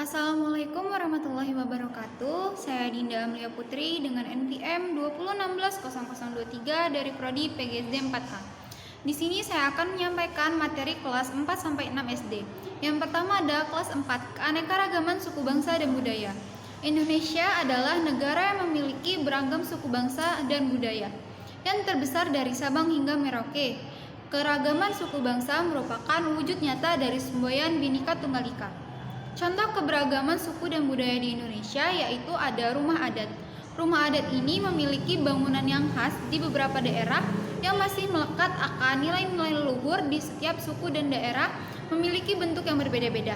Assalamualaikum warahmatullahi wabarakatuh. Saya Dinda Amelia Putri dengan NPM 20160023 dari Prodi PGSD 4A. Di sini saya akan menyampaikan materi kelas 4 sampai 6 SD. Yang pertama ada kelas 4, keanekaragaman suku bangsa dan budaya. Indonesia adalah negara yang memiliki beragam suku bangsa dan budaya yang terbesar dari Sabang hingga Merauke. Keragaman suku bangsa merupakan wujud nyata dari semboyan Bhinneka Tunggal Ika. Contoh keberagaman suku dan budaya di Indonesia yaitu ada rumah adat. Rumah adat ini memiliki bangunan yang khas di beberapa daerah yang masih melekat akan nilai-nilai leluhur di setiap suku dan daerah memiliki bentuk yang berbeda-beda.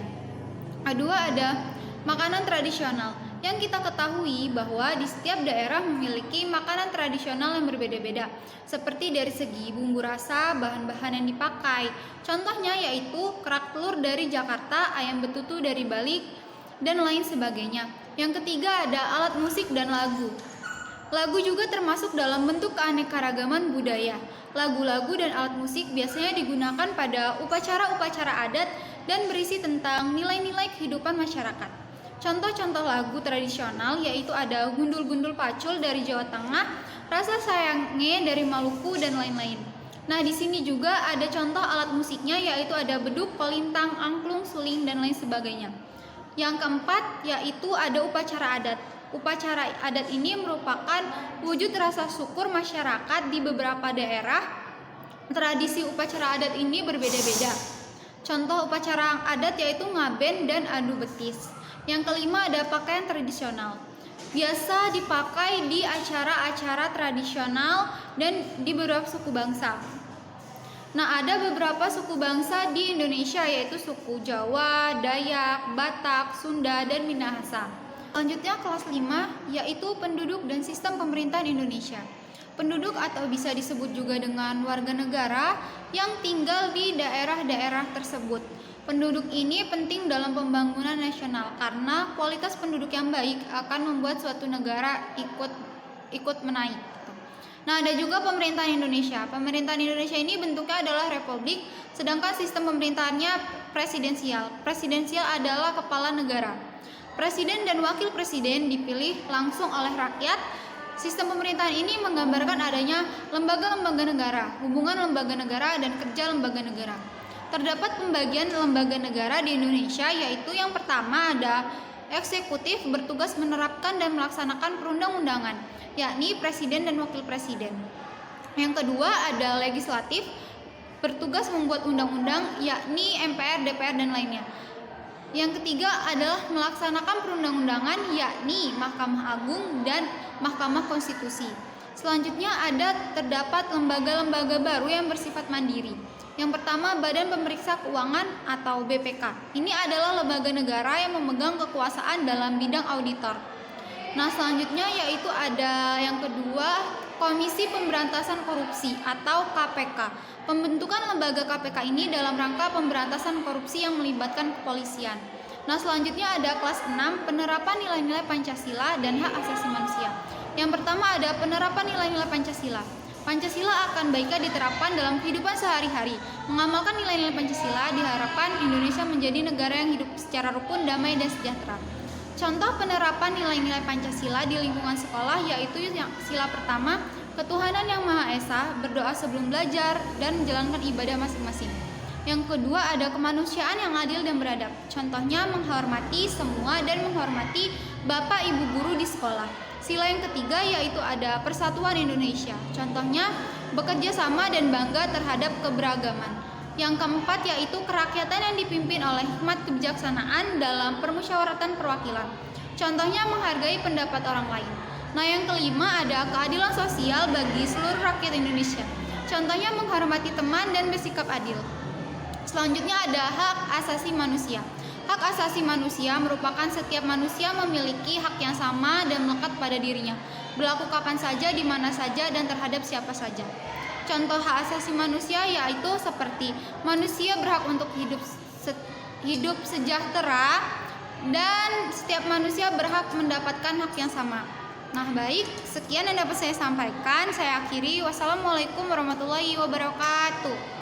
Kedua ada makanan tradisional. Yang kita ketahui bahwa di setiap daerah memiliki makanan tradisional yang berbeda-beda, seperti dari segi bumbu rasa, bahan-bahan yang dipakai. Contohnya yaitu kerak telur dari Jakarta, ayam betutu dari Bali, dan lain sebagainya. Yang ketiga ada alat musik dan lagu. Lagu juga termasuk dalam bentuk keanekaragaman budaya. Lagu-lagu dan alat musik biasanya digunakan pada upacara-upacara adat dan berisi tentang nilai-nilai kehidupan masyarakat. Contoh-contoh lagu tradisional yaitu ada Gundul-Gundul Pacul dari Jawa Tengah, Rasa Sayange dari Maluku, dan lain-lain. Nah, di sini juga ada contoh alat musiknya yaitu ada beduk, pelintang, angklung, suling, dan lain sebagainya. Yang keempat yaitu ada upacara adat. Upacara adat ini merupakan wujud rasa syukur masyarakat di beberapa daerah. Tradisi upacara adat ini berbeda-beda. Contoh upacara adat yaitu ngaben dan adu betis. Yang kelima ada pakaian tradisional. Biasa dipakai di acara-acara tradisional dan di beberapa suku bangsa. Nah, ada beberapa suku bangsa di Indonesia yaitu suku Jawa, Dayak, Batak, Sunda, dan Minahasa. Selanjutnya kelas 5 yaitu penduduk dan sistem pemerintahan Indonesia. Penduduk atau bisa disebut juga dengan warga negara yang tinggal di daerah-daerah tersebut. Penduduk ini penting dalam pembangunan nasional karena kualitas penduduk yang baik akan membuat suatu negara ikut menaik. Nah, ada juga pemerintahan Indonesia. Pemerintahan Indonesia ini bentuknya adalah republik, sedangkan sistem pemerintahannya presidensial. Presidensial adalah kepala negara. Presiden dan wakil presiden dipilih langsung oleh rakyat. Sistem pemerintahan ini menggambarkan adanya lembaga-lembaga negara, hubungan lembaga negara dan kerja lembaga negara. Terdapat pembagian lembaga negara di Indonesia yaitu yang pertama ada eksekutif bertugas menerapkan dan melaksanakan perundang-undangan, yakni presiden dan wakil presiden. Yang kedua ada legislatif bertugas membuat undang-undang, yakni MPR, DPR, dan lainnya. Yang ketiga adalah melaksanakan perundang-undangan, yakni Mahkamah Agung dan Mahkamah Konstitusi. Selanjutnya terdapat lembaga-lembaga baru yang bersifat mandiri. Yang pertama, Badan Pemeriksa Keuangan atau BPK. Ini adalah lembaga negara yang memegang kekuasaan dalam bidang auditor. Nah, selanjutnya yaitu ada yang kedua, Komisi Pemberantasan Korupsi atau KPK. Pembentukan lembaga KPK ini dalam rangka pemberantasan korupsi yang melibatkan kepolisian. Nah, selanjutnya ada kelas 6, penerapan nilai-nilai Pancasila dan hak asasi manusia. Yang pertama ada penerapan nilai-nilai Pancasila. Pancasila akan baiknya diterapkan dalam kehidupan sehari-hari. Mengamalkan nilai-nilai Pancasila diharapkan Indonesia menjadi negara yang hidup secara rukun, damai, dan sejahtera. Contoh penerapan nilai-nilai Pancasila di lingkungan sekolah yaitu yang sila pertama, ketuhanan yang Maha Esa, berdoa sebelum belajar, dan menjalankan ibadah masing-masing. Yang kedua ada kemanusiaan yang adil dan beradab. Contohnya menghormati semua dan menghormati bapak ibu guru di sekolah. Sila yang ketiga yaitu ada persatuan Indonesia. Contohnya bekerja sama dan bangga terhadap keberagaman. Yang keempat yaitu kerakyatan yang dipimpin oleh hikmat kebijaksanaan dalam permusyawaratan perwakilan. Contohnya menghargai pendapat orang lain. Nah, yang kelima ada keadilan sosial bagi seluruh rakyat Indonesia. Contohnya menghormati teman dan bersikap adil. Selanjutnya ada hak asasi manusia. Hak asasi manusia merupakan setiap manusia memiliki hak yang sama dan melekat pada dirinya, berlaku kapan saja, di mana saja, dan terhadap siapa saja. Contoh hak asasi manusia yaitu seperti manusia berhak untuk hidup sejahtera dan setiap manusia berhak mendapatkan hak yang sama. Nah, baik, sekian yang dapat saya sampaikan. Saya akhiri. Wassalamualaikum warahmatullahi wabarakatuh.